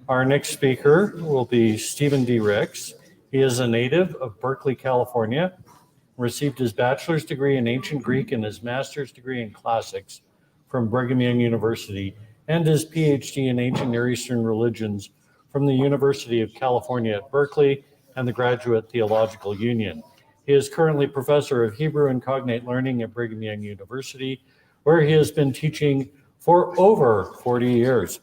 Our next speaker will be Stephen D. Ricks. He is a native of Berkeley, California, received his bachelor's degree in ancient Greek and his master's degree in classics from Brigham Young University and his PhD in ancient Near Eastern religions from the University of California at Berkeley and the Graduate Theological Union. He is currently professor of Hebrew and Cognate Learning at Brigham Young University, where he has been teaching for over 40 years.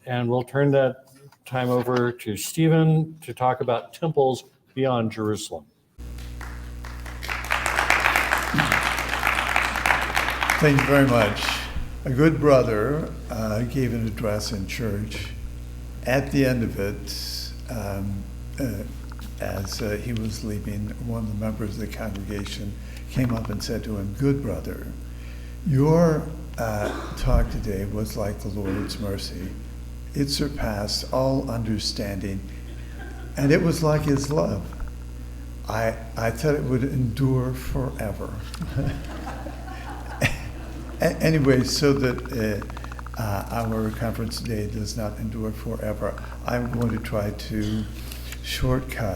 And we'll turn that time over to Stephen to talk about temples beyond Jerusalem. Thank you very much. A good brother gave an address in church. At the end of it, as he was leaving, one of the members of the congregation came up and said to him, "Good brother, your talk today was like the Lord's mercy. It surpassed all understanding, and it was like his love. I thought it would endure forever." Anyway, so that our conference today does not endure forever, I'm going to try to short-circuit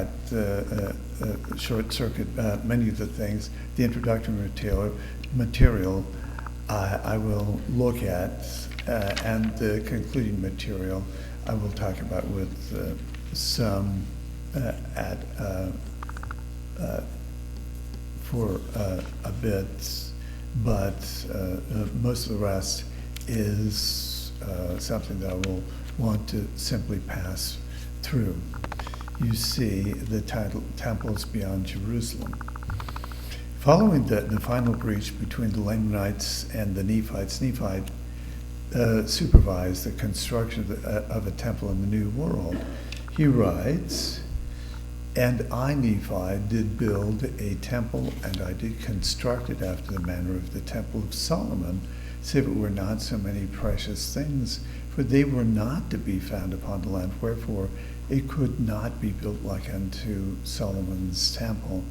many of the things. The introductory material I will look at, and the concluding material I will talk about with some for a bit, but most of the rest is something that I will want to simply pass through. You see the title, Temples Beyond Jerusalem. Following the final breach between the Lamanites and the Nephites, Nephi supervised the construction of a temple in the New World. He writes, "And I, Nephi, did build a temple, and I did construct it after the manner of the temple of Solomon, save it were not so many precious things, for they were not to be found upon the land, wherefore it could not be built like unto Solomon's temple.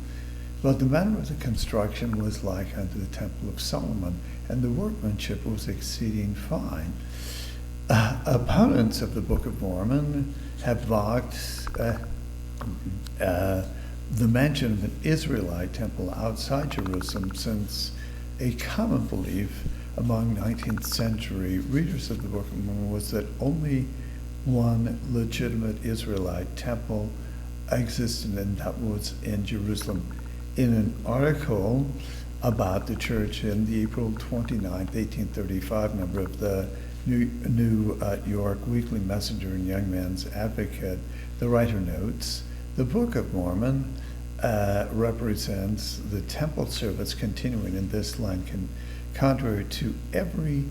But the manner of the construction was like unto the temple of Solomon, and the workmanship was exceeding fine." Opponents of the Book of Mormon have mocked the mention of an Israelite temple outside Jerusalem, since a common belief among 19th century readers of the Book of Mormon was that only one legitimate Israelite temple existed, and that was in Jerusalem. In an article about the church in the April 29th, 1835 number of the New York Weekly Messenger and Young Man's Advocate, the writer notes, "The Book of Mormon represents the temple service continuing in this land, contrary to every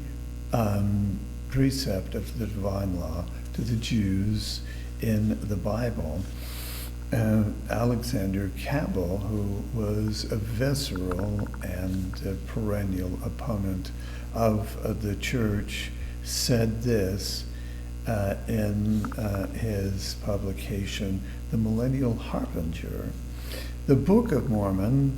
precept of the divine law to the Jews in the Bible." Alexander Campbell, who was a visceral and perennial opponent of the church, said this in his publication, The Millennial Harbinger. "The Book of Mormon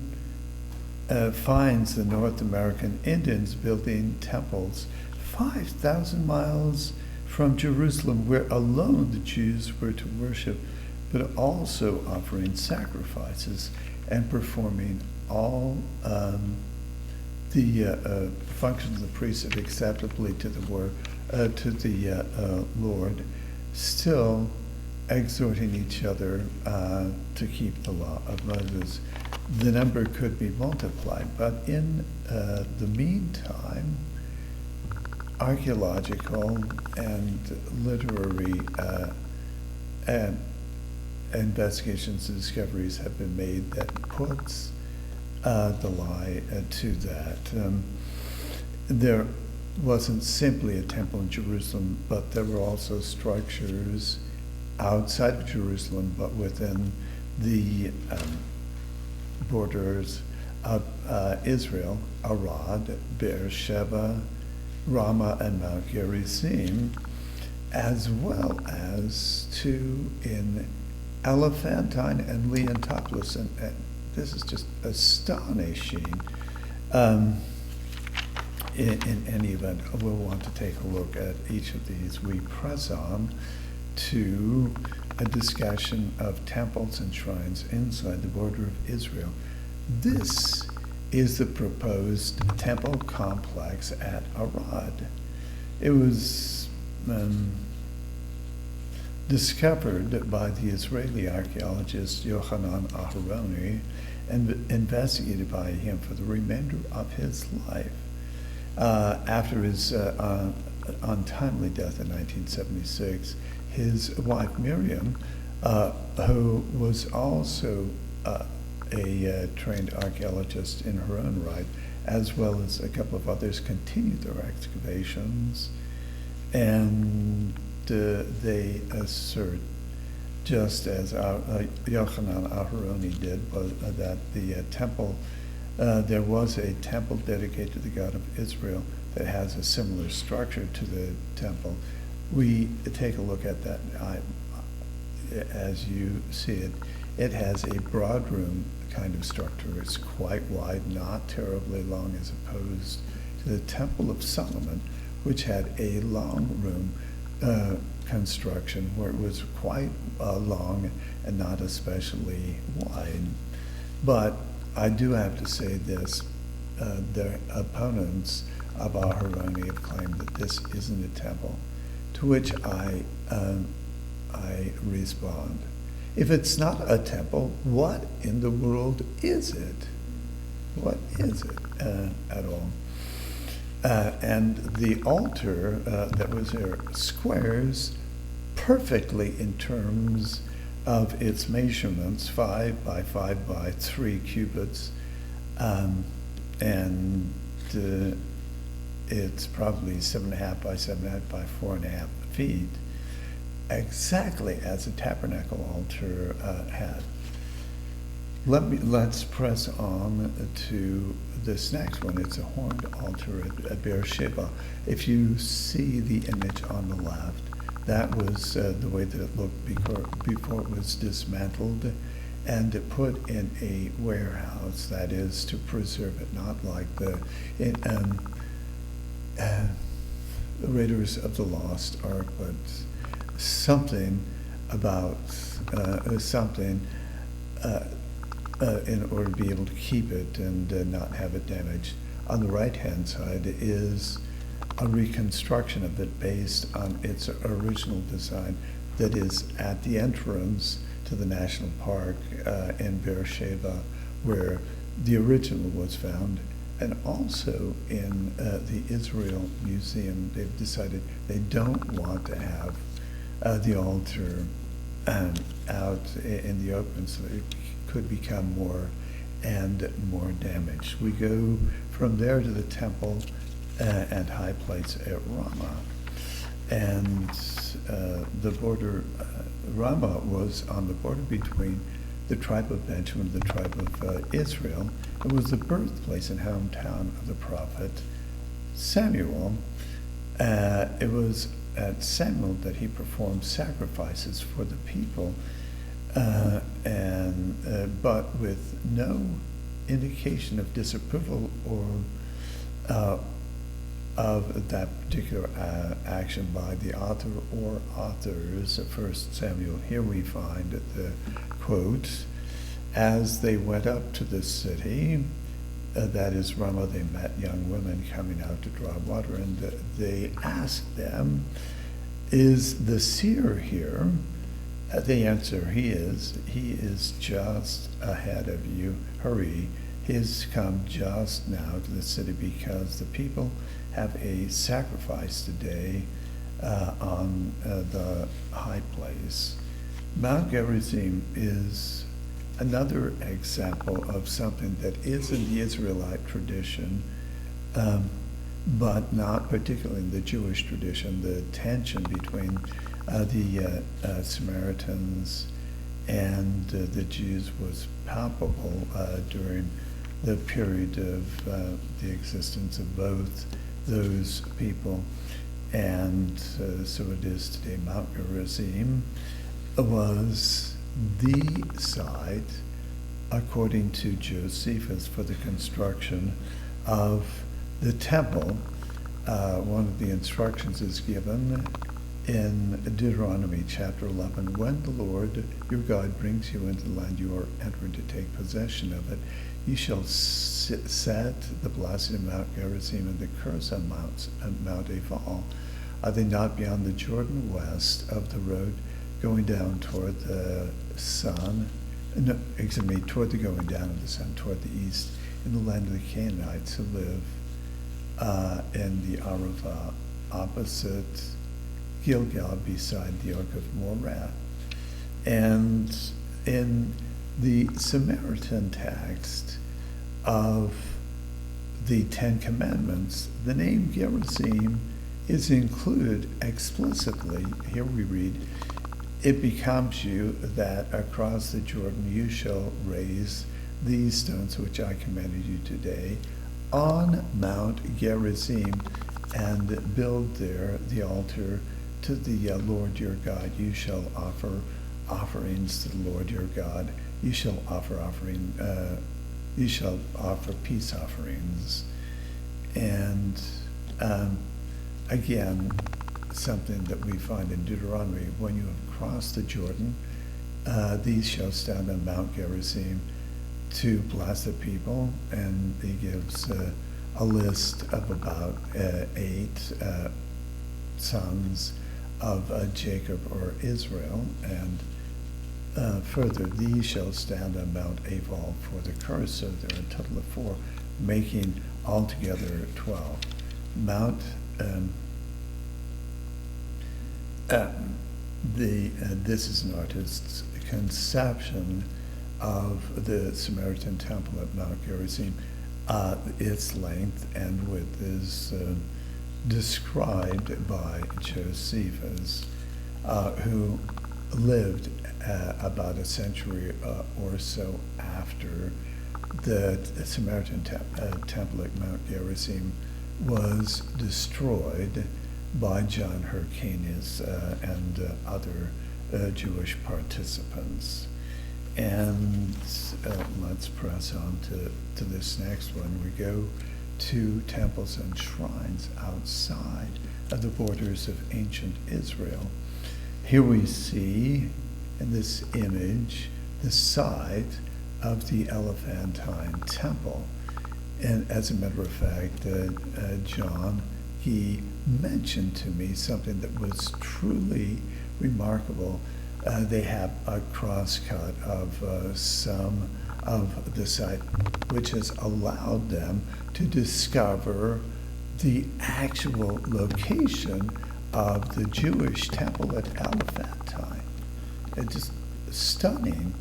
finds the North American Indians building temples 5,000 miles from Jerusalem, where alone the Jews were to worship, but also offering sacrifices and performing all the functions of the priesthood acceptably to the Lord, still exhorting each other to keep the law of Moses." The number could be multiplied, but in the meantime, archaeological and literary investigations and discoveries have been made that puts the lie to that. There wasn't simply a temple in Jerusalem, but there were also structures outside of Jerusalem, but within the borders of Israel, Arad, Beersheba, Rama, and Mount Gerizim, as well as two in Elephantine and Leontopolis, and this is just astonishing. in any event, we'll want to take a look at each of these. We press on to a discussion of temples and shrines inside the border of Israel. This is the proposed temple complex at Arad. It was discovered by the Israeli archaeologist Yochanan Aharoni and investigated by him for the remainder of his life. After his untimely death in 1976, his wife Miriam, who was also a trained archaeologist in her own right, as well as a couple of others, continued their excavations, and they assert, just as Yochanan Aharoni did, that the temple, there was a temple dedicated to the God of Israel that has a similar structure to the temple. We take a look at that. As you see it, it has a broad room kind of structure. It's quite wide, not terribly long, as opposed to the Temple of Solomon, which had a long room construction where it was quite long and not especially wide. But I do have to say this, the opponents of Aharoni have claimed that this isn't a temple, to which I respond. If it's not a temple, what in the world is it? What is it at all? And the altar that was there squares perfectly in terms of its measurements, 5 by 5 by 3 cubits, and it's probably 7.5 by 7.5 by 4.5 feet, exactly as a tabernacle altar had. Let's press on to this next one. It's a horned altar at Beersheba. If you see the image on the left, that was the way that it looked before it was dismantled and put in a warehouse, that is, to preserve it, not like the Raiders of the Lost Ark, but something about in order to be able to keep it and not have it damaged. On the right-hand side is a reconstruction of it based on its original design, that is at the entrance to the national park in Beersheba, where the original was found, and also in the Israel Museum. They've decided they don't want to have the altar out in the open, so it could become more and more damaged. We go from there to the temple and high place at Rama. And the border, Rama was on the border between the tribe of Benjamin and the tribe of Israel. It was the birthplace and hometown of the prophet Samuel. It was at Samuel that he performed sacrifices for the people, but with no indication of disapproval or of that particular action by the author or authors of 1 Samuel. Here we find the quote, "As they went up to the city," that is Rama, "they met young women coming out to draw water, and they asked them, 'Is the seer here?' They answer, 'He is just ahead of you. Hurry, he has come just now to the city because the people have a sacrifice today on the high place.'" Mount Gerizim is another example of something that is in the Israelite tradition, but not particularly in the Jewish tradition. The tension between the Samaritans and the Jews was palpable during the period of the existence of both those people. And so it is today. Mount Gerizim was the site, according to Josephus, for the construction of The temple, one of the instructions is given in Deuteronomy chapter 11. When the Lord your God brings you into the land you are entering to take possession of it, you shall set the blessing of Mount Gerizim and the curse on Mount Ebal. Are they not beyond the Jordan west of the road going down toward the sun? No, excuse me, toward the going down of the sun, toward the east, in the land of the Canaanites who live in the Arava, opposite Gilgal, beside the Oak of Moreh. And in the Samaritan text of the Ten Commandments, the name Gerizim is included explicitly. Here we read, it becomes you that across the Jordan you shall raise these stones which I commanded you today on Mount Gerizim and build there the altar to the Lord your God. You shall offer offerings to the Lord your God. You shall offer peace offerings. And again, something that we find in Deuteronomy, when you have crossed the Jordan, these shall stand on Mount Gerizim to bless the people, and he gives a list of about 8 sons of Jacob or Israel, and further, these shall stand on Mount Ebal for the curse. So there are a total of 4, making altogether 12. This is an artist's conception of the Samaritan temple at Mount Gerizim. Its length and width is described by Josephus, who lived about a century or so after the Samaritan temple at Mount Gerizim was destroyed by John Hyrcanus and other Jewish participants. And let's press on to this next one. We go to temples and shrines outside of the borders of ancient Israel. Here we see in this image the site of the Elephantine temple. And as a matter of fact, John, he mentioned to me something that was truly remarkable. They have a crosscut of some of the site, which has allowed them to discover the actual location of the Jewish temple at Elephantine. It's just stunning.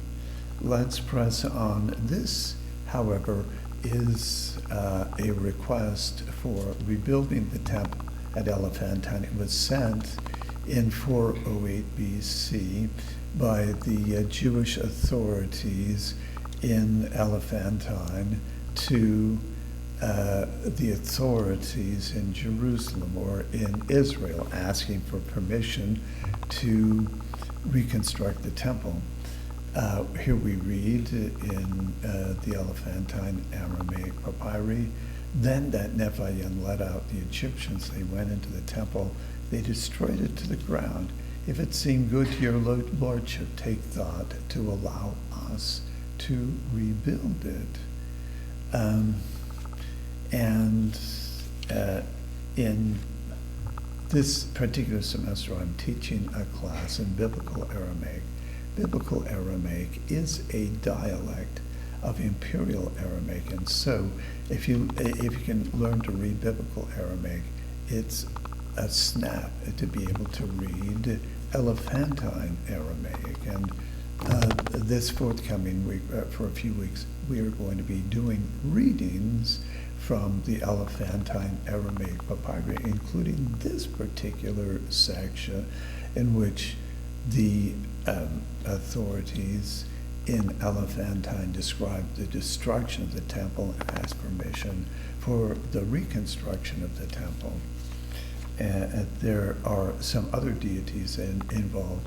Let's press on. This, however, is a request for rebuilding the temple at Elephantine. It was sent in 408 BC by the Jewish authorities in Elephantine to the authorities in Jerusalem or in Israel, asking for permission to reconstruct the temple. Here we read in the Elephantine Aramaic papyri, then that Nephi led out the Egyptians. They went into the temple. They destroyed it to the ground. If it seemed good to your lordship, take thought to allow us to rebuild it. In this particular semester, I'm teaching a class in Biblical Aramaic. Biblical Aramaic is a dialect of Imperial Aramaic, and so if you can learn to read Biblical Aramaic, it's a snap to be able to read Elephantine Aramaic. And this forthcoming week, for a few weeks, we are going to be doing readings from the Elephantine Aramaic papyri, including this particular section in which the authorities in Elephantine describe the destruction of the temple and ask permission for the reconstruction of the temple. There are some other deities involved.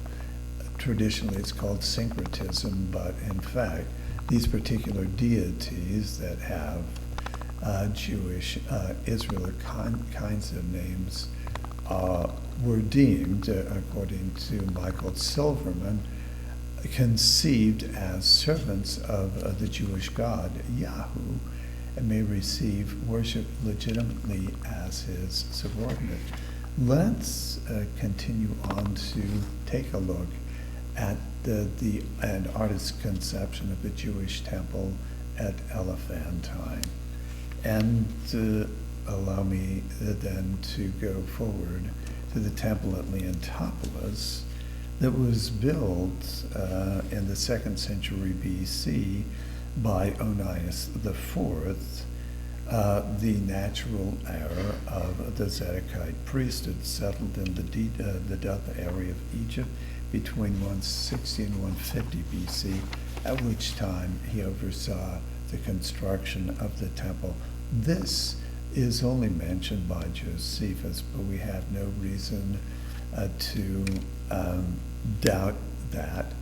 Traditionally, it's called syncretism, but in fact, these particular deities that have Jewish Israelite kinds of names were deemed, according to Michael Silverman, conceived as servants of the Jewish God, Yahoo, and may receive worship legitimately as his subordinate. Let's continue on to take a look at an artist's conception of the Jewish temple at Elephantine. And allow me then to go forward to the temple at Leontopolis that was built in the 2nd century BC by Onias IV, the natural heir of the Zedekite priesthood, settled in the Delta area of Egypt between 160 and 150 BC, at which time he oversaw the construction of the temple. This is only mentioned by Josephus, but we have no reason to doubt that.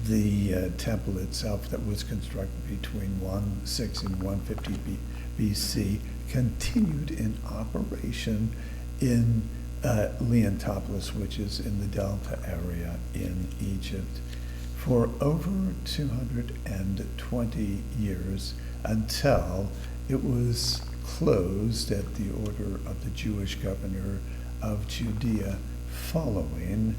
The temple itself that was constructed between 160 and 150 BC continued in operation in Leontopolis, which is in the Delta area in Egypt, for over 220 years until it was closed at the order of the Jewish governor of Judea following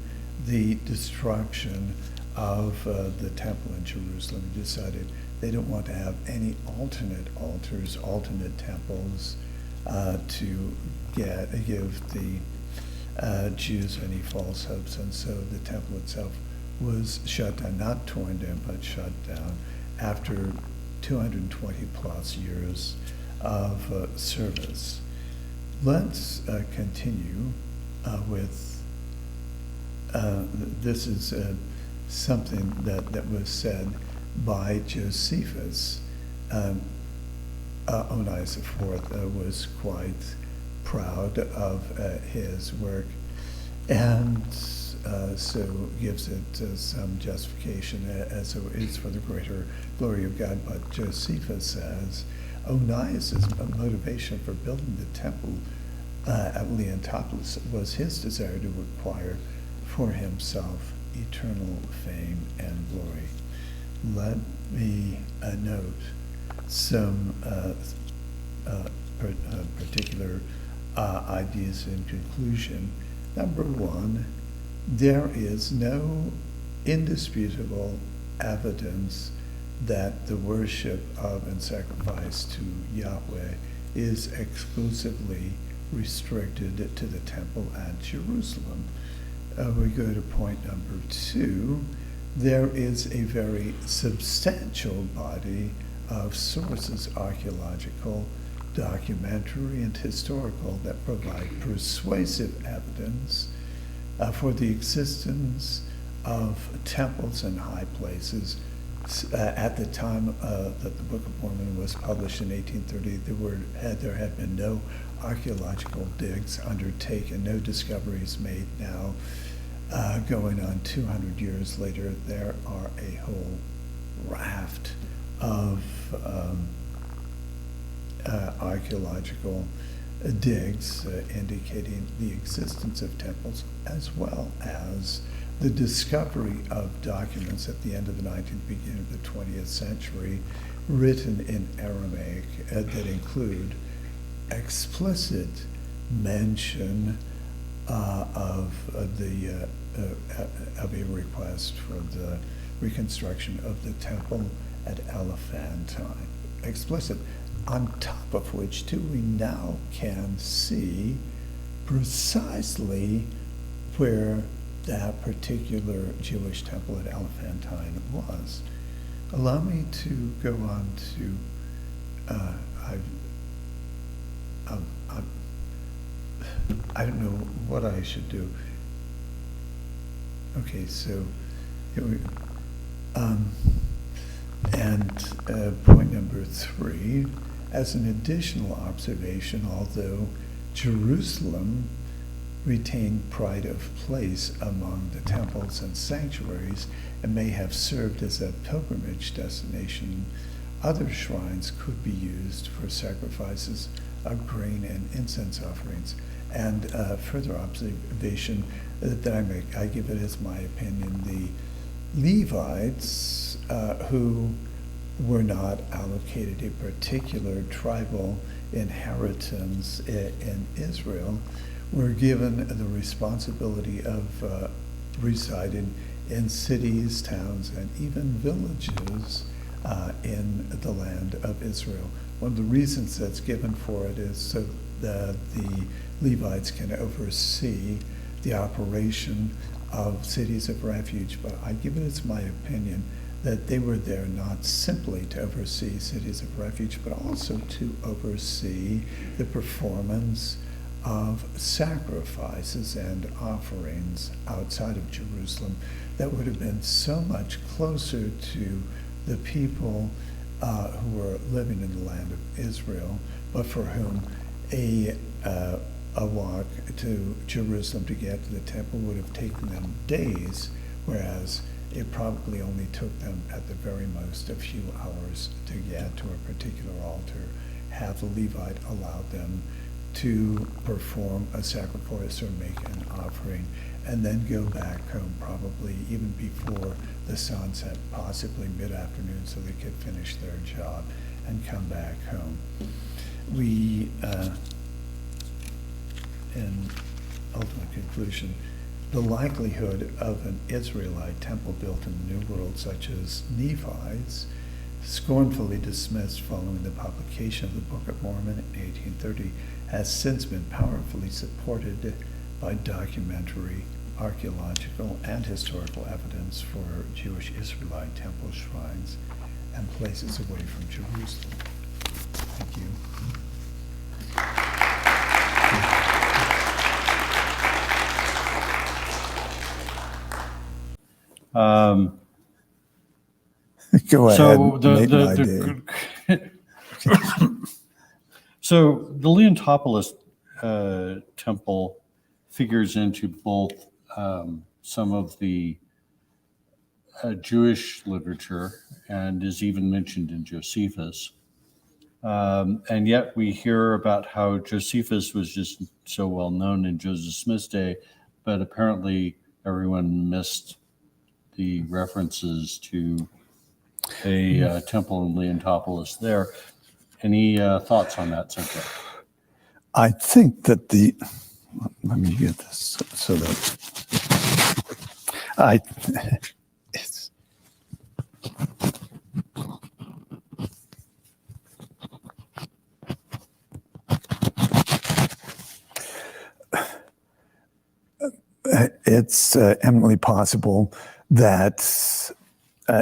the destruction of the temple in Jerusalem. He decided they don't want to have any alternate altars, alternate temples to give the Jews any false hopes, and so the temple itself was shut down, not torn down, but shut down after 220 plus years of service. Let's continue with, this is something that was said by Josephus. Onias IV was quite proud of his work, and so gives it some justification as though it's for the greater glory of God. But Josephus says Onias's motivation for building the temple at Leontopolis was his desire to acquire for himself eternal fame and glory. Let me note some particular ideas in conclusion. Number one, there is no indisputable evidence that the worship of and sacrifice to Yahweh is exclusively restricted to the temple at Jerusalem. We go to point number two. There is a very substantial body of sources, archaeological, documentary, and historical, that provide persuasive evidence for the existence of temples and high places. At the time that the Book of Mormon was published in 1830, there had been no archaeological digs undertaken, no discoveries made. Now, going on 200 years later, there are a whole raft of archaeological digs indicating the existence of temples, as well as the discovery of documents at the end of the 19th, beginning of the 20th century, written in Aramaic that include explicit mention of a request for the reconstruction of the temple at Elephantine. Explicit, on top of which, too, we now can see precisely where that particular Jewish temple at Elephantine was. Allow me to go on to, I don't know what I should do. Okay, so here we point number three, as an additional observation, although Jerusalem retained pride of place among the temples and sanctuaries and may have served as a pilgrimage destination other shrines could be used for sacrifices of grain and incense offerings. And further observation that I make, I give it as my opinion, the Levites who were not allocated a particular tribal inheritance in Israel were given the responsibility of residing in cities, towns, and even villages in the land of Israel. One of the reasons that's given for it is so that the Levites can oversee the operation of cities of refuge. But I give it as my opinion that they were there not simply to oversee cities of refuge, but also to oversee the performance of sacrifices and offerings outside of Jerusalem that would have been so much closer to the people who were living in the land of Israel, but for whom a walk to Jerusalem to get to the temple would have taken them days, whereas it probably only took them at the very most a few hours to get to a particular altar, have the Levite allow them to perform a sacrifice or make an offering, and then go back home probably even before the sun set, possibly mid-afternoon, so they could finish their job and come back home. We, in ultimate conclusion, the likelihood of an Israelite temple built in the New World, such as Nephi's, scornfully dismissed following the publication of the Book of Mormon in 1830, has since been powerfully supported by documentary, archaeological, and historical evidence for Jewish-Israelite temple shrines and places away from Jerusalem. Thank you. Go ahead. So the Leontopolis temple figures into both some of the Jewish literature and is even mentioned in Josephus. And yet we hear about how Josephus was just so well known in Joseph Smith's day, but apparently everyone missed the references to a temple in Leontopolis there. Any thoughts on that subject? I think that let me get this so that it's eminently possible that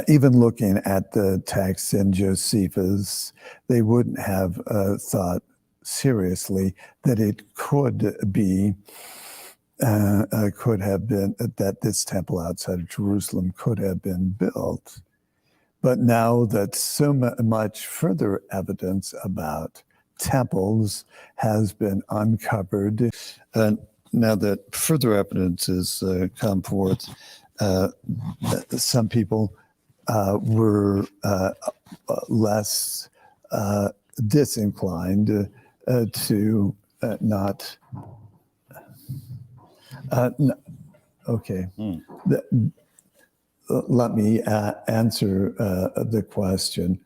even looking at the text in Josephus, they wouldn't have thought seriously that it could have been that this temple outside of Jerusalem could have been built. But now that so much further evidence about temples has been uncovered, now that further evidence has come forth, some people were less disinclined to not. Okay. Let me answer the question.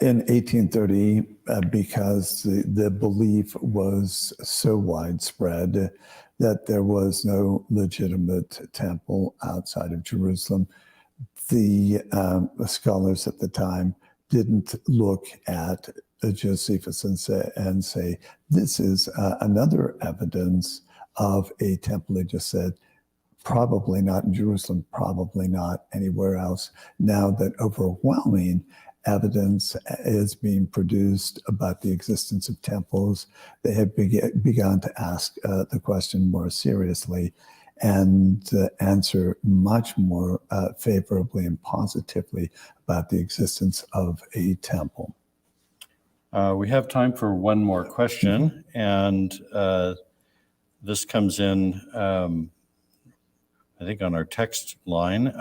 In 1830, because the belief was so widespread that there was no legitimate temple outside of Jerusalem, the scholars at the time didn't look at Josephus and say, this is another evidence of a temple. They just said, probably not in Jerusalem, probably not anywhere else. Now that overwhelming evidence is being produced about the existence of temples, they have begun to ask the question more seriously and answer much more favorably and positively about the existence of a temple. We have time for one more question, and this comes in, I I think on our text line,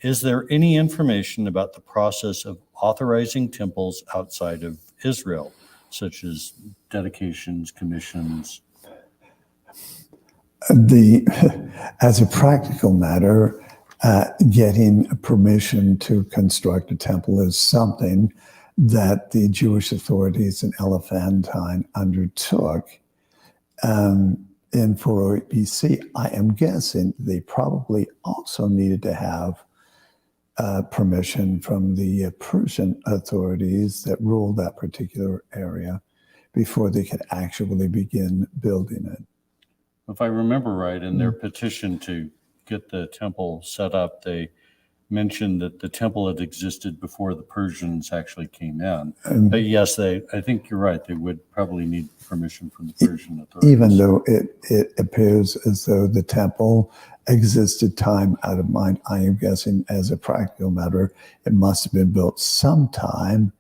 is there any information about the process of authorizing temples outside of Israel, such as dedications, commissions? As a practical matter, getting permission to construct a temple is something that the Jewish authorities in Elephantine undertook in 408 BC. I am guessing they probably also needed to have permission from the Persian authorities that ruled that particular area before they could actually begin building it. If I remember right, in their petition to get the temple set up, they mentioned that the temple had existed before the Persians actually came in. But yes, I think you're right. They would probably need permission from the Persian authorities. Even though it appears as though the temple existed time out of mind, I am guessing as a practical matter, it must have been built sometime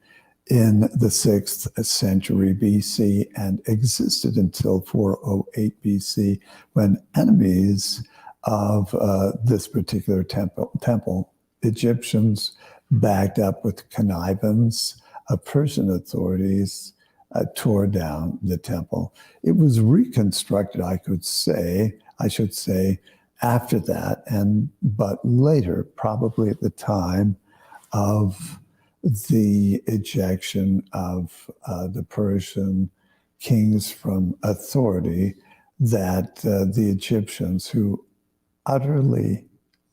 in the 6th century BC and existed until 408 BC, when enemies of this particular temple, Egyptians, backed up with connivance of Persian authorities, tore down the temple. It was reconstructed, I should say, after that, but later, probably at the time of the ejection of the Persian kings from authority, that the Egyptians, who utterly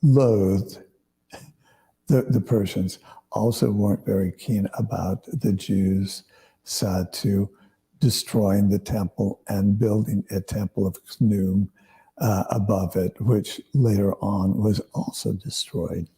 loathed the Persians, also weren't very keen about the Jews sought to destroying the temple and building a temple of Khnum above it, which later on was also destroyed.